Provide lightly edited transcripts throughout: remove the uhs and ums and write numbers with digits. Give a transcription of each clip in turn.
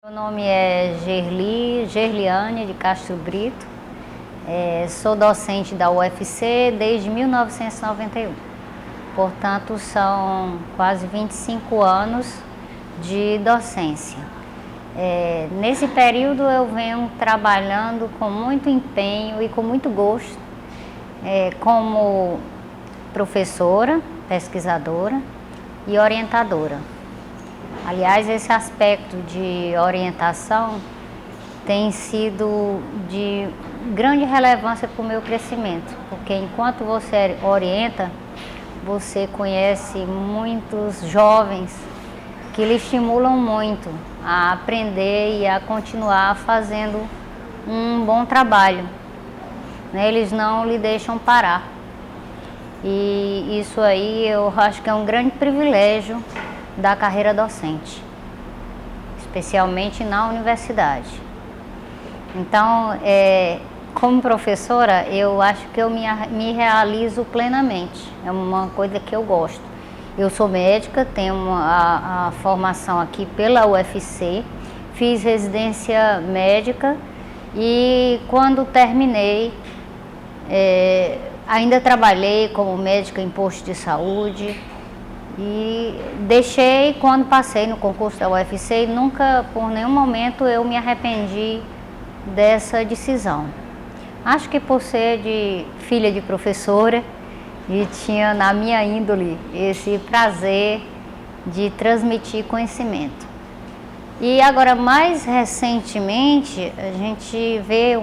Meu nome é Gerliane de Castro Brito, sou docente da UFC desde 1991, portanto são quase 25 anos de docência. Nesse período eu venho trabalhando com muito empenho e com muito gosto como professora, pesquisadora e orientadora. Aliás, esse aspecto de orientação tem sido de grande relevância para o meu crescimento, porque enquanto você orienta, você conhece muitos jovens que lhe estimulam muito a aprender e a continuar fazendo um bom trabalho, né? Eles não lhe deixam parar. E isso aí eu acho que é um grande privilégio da carreira docente, especialmente na universidade. Então, como professora, eu acho que eu me realizo plenamente, é uma coisa que eu gosto. Eu sou médica, tenho a formação aqui pela UFC, fiz residência médica e quando terminei, ainda trabalhei como médica em posto de saúde e deixei quando passei no concurso da UFC e nunca, por nenhum momento, eu me arrependi dessa decisão. Acho que por ser filha de professora e tinha na minha índole esse prazer de transmitir conhecimento. E agora, mais recentemente, a gente vê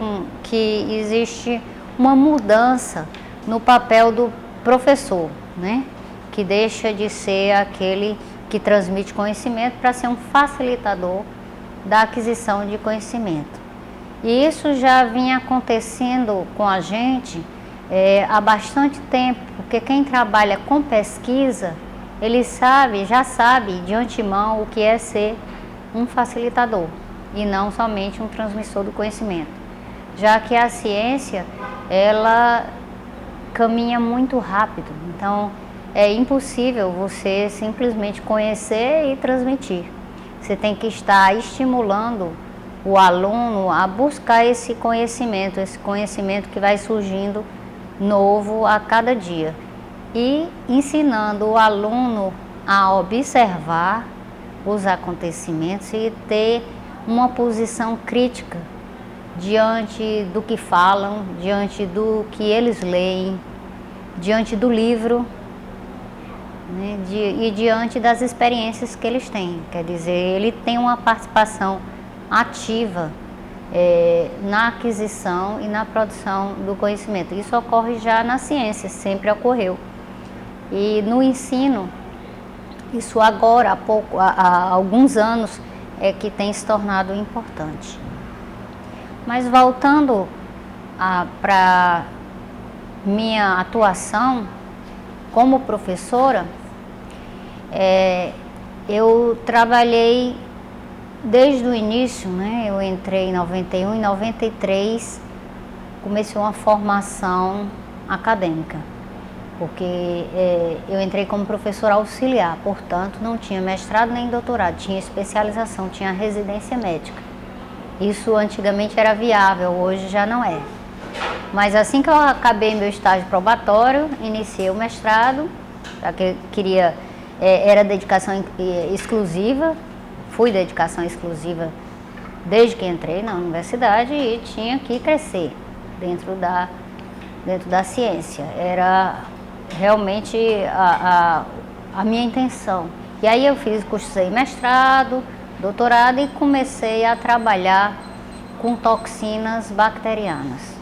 que existe uma mudança no papel do professor, né? Que deixa de ser aquele que transmite conhecimento para ser um facilitador da aquisição de conhecimento. E isso já vinha acontecendo com a gente há bastante tempo, porque quem trabalha com pesquisa, ele já sabe de antemão o que é ser um facilitador e não somente um transmissor do conhecimento. Já que a ciência, ela caminha muito rápido, então é impossível você simplesmente conhecer e transmitir. Você tem que estar estimulando o aluno a buscar esse conhecimento que vai surgindo novo a cada dia. E ensinando o aluno a observar os acontecimentos e ter uma posição crítica diante do que falam, diante do que eles leem, diante do livro, né, e diante das experiências que eles têm. Quer dizer, ele tem uma participação ativa na aquisição e na produção do conhecimento. Isso ocorre já na ciência, sempre ocorreu. E no ensino, isso agora, há alguns anos, é que tem se tornado importante. Mas voltando para minha atuação como professora, eu trabalhei desde o início, né? Eu entrei em 91, em 93 comecei uma formação acadêmica, porque eu entrei como professora auxiliar, portanto não tinha mestrado nem doutorado, tinha especialização, tinha residência médica. Isso antigamente era viável, hoje já não é. Mas assim que eu acabei meu estágio probatório, iniciei o mestrado, era dedicação exclusiva, fui dedicação exclusiva desde que entrei na universidade e tinha que crescer dentro da ciência. Era realmente a minha intenção. E aí eu cursei mestrado, doutorado e comecei a trabalhar com toxinas bacterianas,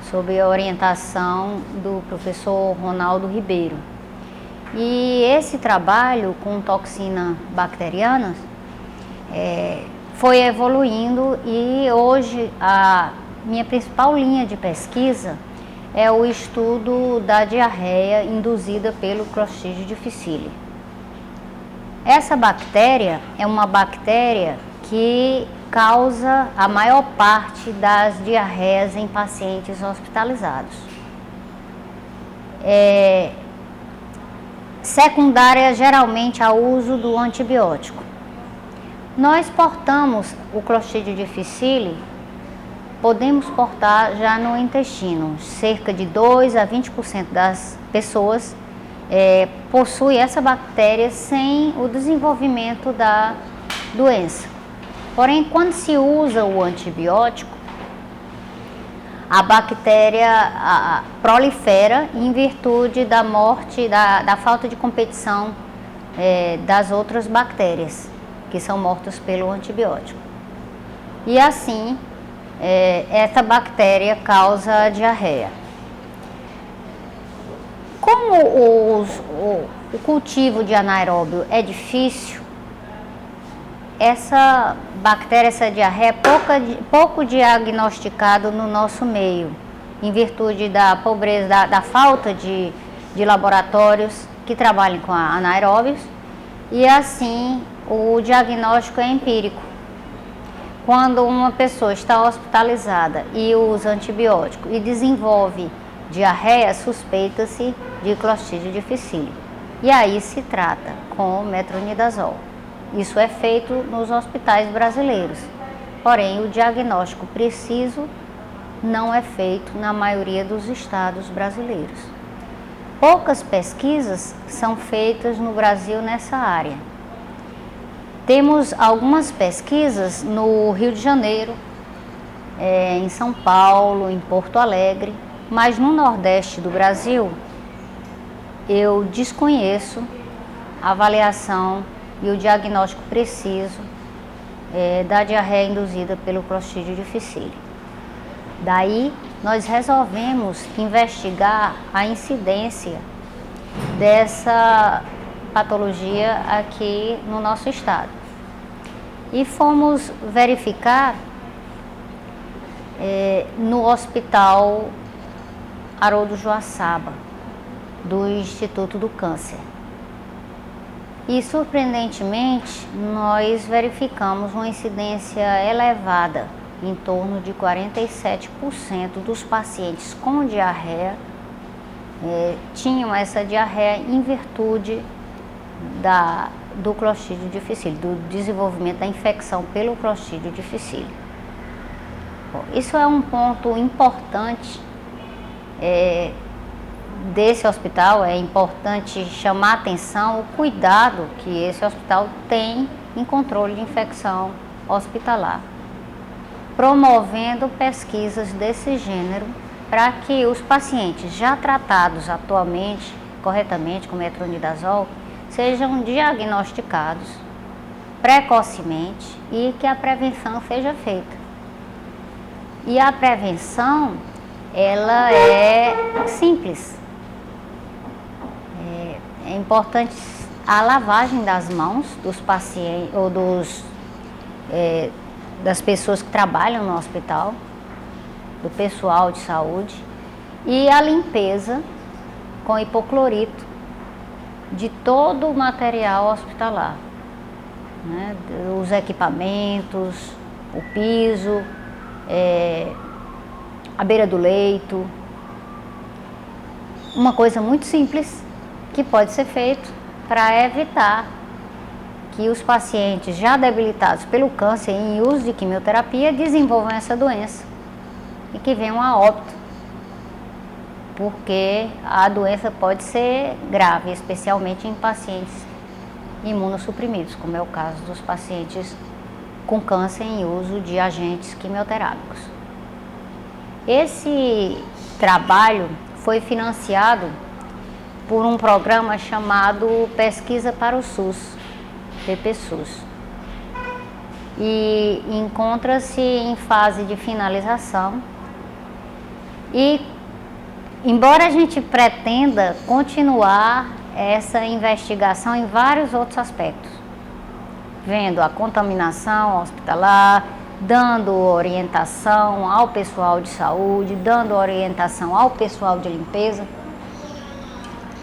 sob a orientação do professor Ronaldo Ribeiro. E esse trabalho com toxinas bacterianas foi evoluindo e hoje a minha principal linha de pesquisa é o estudo da diarreia induzida pelo Clostridium difficile. Essa bactéria é uma bactéria que causa a maior parte das diarreias em pacientes hospitalizados. Secundária geralmente ao uso do antibiótico. Nós portamos o Clostridium difficile, podemos portar já no intestino. Cerca de 2 a 20% das pessoas possui essa bactéria sem o desenvolvimento da doença. Porém, quando se usa o antibiótico, a bactéria prolifera em virtude da morte, da falta de competição das outras bactérias que são mortas pelo antibiótico. E assim, essa bactéria causa diarreia. Como o cultivo de anaeróbio é difícil, essa bactéria, essa diarreia é pouco diagnosticado no nosso meio, em virtude da pobreza, da falta de laboratórios que trabalhem com anaeróbios, e assim o diagnóstico é empírico. Quando uma pessoa está hospitalizada e usa antibiótico e desenvolve diarreia, suspeita-se de Clostridium difficile. E aí se trata com metronidazol. Isso é feito nos hospitais brasileiros. Porém, o diagnóstico preciso não é feito na maioria dos estados brasileiros. Poucas pesquisas são feitas no Brasil nessa área. Temos algumas pesquisas no Rio de Janeiro, em São Paulo, em Porto Alegre, mas no Nordeste do Brasil eu desconheço a avaliação e o diagnóstico preciso da diarreia induzida pelo Clostridium difficile. Daí nós resolvemos investigar a incidência dessa patologia aqui no nosso estado. E fomos verificar no Hospital Haroldo Joaçaba, do Instituto do Câncer. E surpreendentemente, nós verificamos uma incidência elevada, em torno de 47% dos pacientes com diarreia tinham essa diarreia em virtude do Clostridium difficile, do desenvolvimento da infecção pelo Clostridium difficile. Bom, isso é um ponto importante desse hospital. É importante chamar a atenção o cuidado que esse hospital tem em controle de infecção hospitalar, promovendo pesquisas desse gênero para que os pacientes já tratados atualmente, corretamente com metronidazol, sejam diagnosticados precocemente e que a prevenção seja feita. E a prevenção, ela é simples. É importante a lavagem das mãos dos pacientes ou das pessoas que trabalham no hospital, do pessoal de saúde, e a limpeza com hipoclorito de todo o material hospitalar, né? Os equipamentos, o piso, a beira do leito. Uma coisa muito simples que pode ser feito para evitar que os pacientes já debilitados pelo câncer em uso de quimioterapia desenvolvam essa doença e que venham a óbito, porque a doença pode ser grave, especialmente em pacientes imunossuprimidos, como é o caso dos pacientes com câncer em uso de agentes quimioterápicos. Esse trabalho foi financiado por um programa chamado Pesquisa para o SUS, PPSUS, e encontra-se em fase de finalização. E embora a gente pretenda continuar essa investigação em vários outros aspectos, vendo a contaminação hospitalar, dando orientação ao pessoal de saúde, dando orientação ao pessoal de limpeza.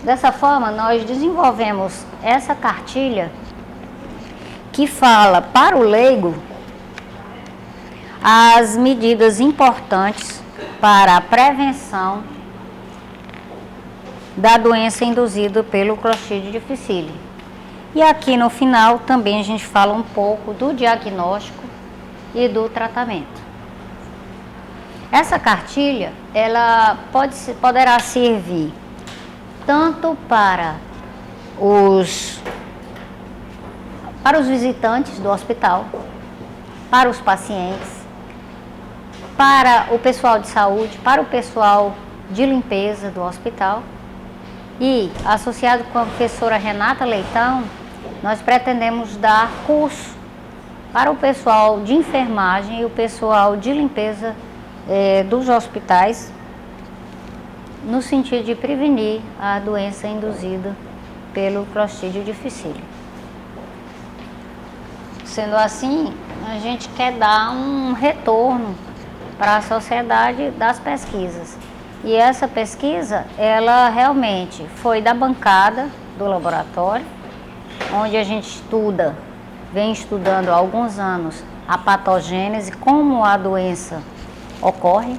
Dessa forma, nós desenvolvemos essa cartilha que fala para o leigo as medidas importantes para a prevenção da doença induzida pelo Clostridium difficile. E aqui no final também a gente fala um pouco do diagnóstico e do tratamento. Essa cartilha, ela poderá servir tanto para os visitantes do hospital, para os pacientes, para o pessoal de saúde, para o pessoal de limpeza do hospital. E, associado com a professora Renata Leitão, nós pretendemos dar curso para o pessoal de enfermagem e o pessoal de limpeza dos hospitais, no sentido de prevenir a doença induzida pelo Clostridium difficile. Sendo assim, a gente quer dar um retorno para a sociedade das pesquisas. E essa pesquisa, ela realmente foi da bancada do laboratório, onde a gente vem estudando há alguns anos a patogênese, como a doença ocorre,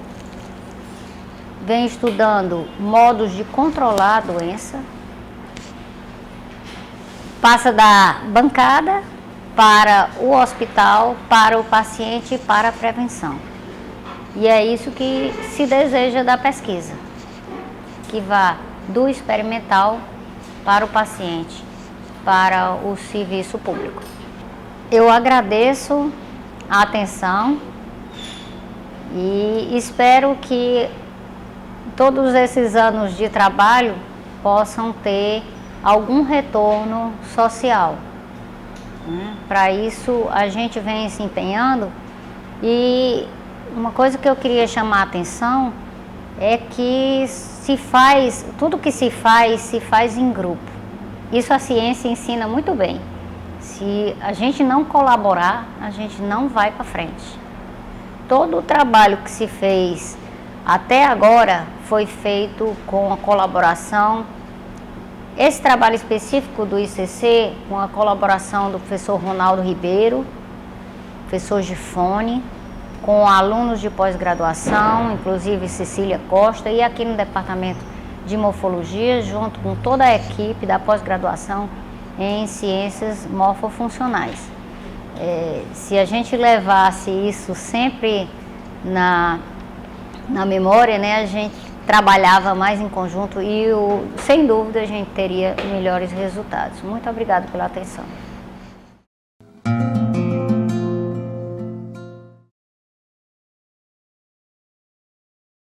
vem estudando modos de controlar a doença, passa da bancada para o hospital, para o paciente e para a prevenção. E é isso que se deseja da pesquisa, que vá do experimental para o paciente, para o serviço público. Eu agradeço a atenção e espero que todos esses anos de trabalho possam ter algum retorno social. Para isso a gente vem se empenhando, e uma coisa que eu queria chamar a atenção é que tudo que se faz em grupo. Isso a ciência ensina muito bem. Se a gente não colaborar, a gente não vai para frente. Todo o trabalho que se fez até agora foi feito com a colaboração. Esse trabalho específico do ICC, com a colaboração do professor Ronaldo Ribeiro, professor Gifone, com alunos de pós-graduação, inclusive Cecília Costa, e aqui no departamento de morfologia, junto com toda a equipe da pós-graduação em ciências morfofuncionais. Se a gente levasse isso sempre na memória, né, a gente trabalhava mais em conjunto e, sem dúvida, a gente teria melhores resultados. Muito obrigada pela atenção.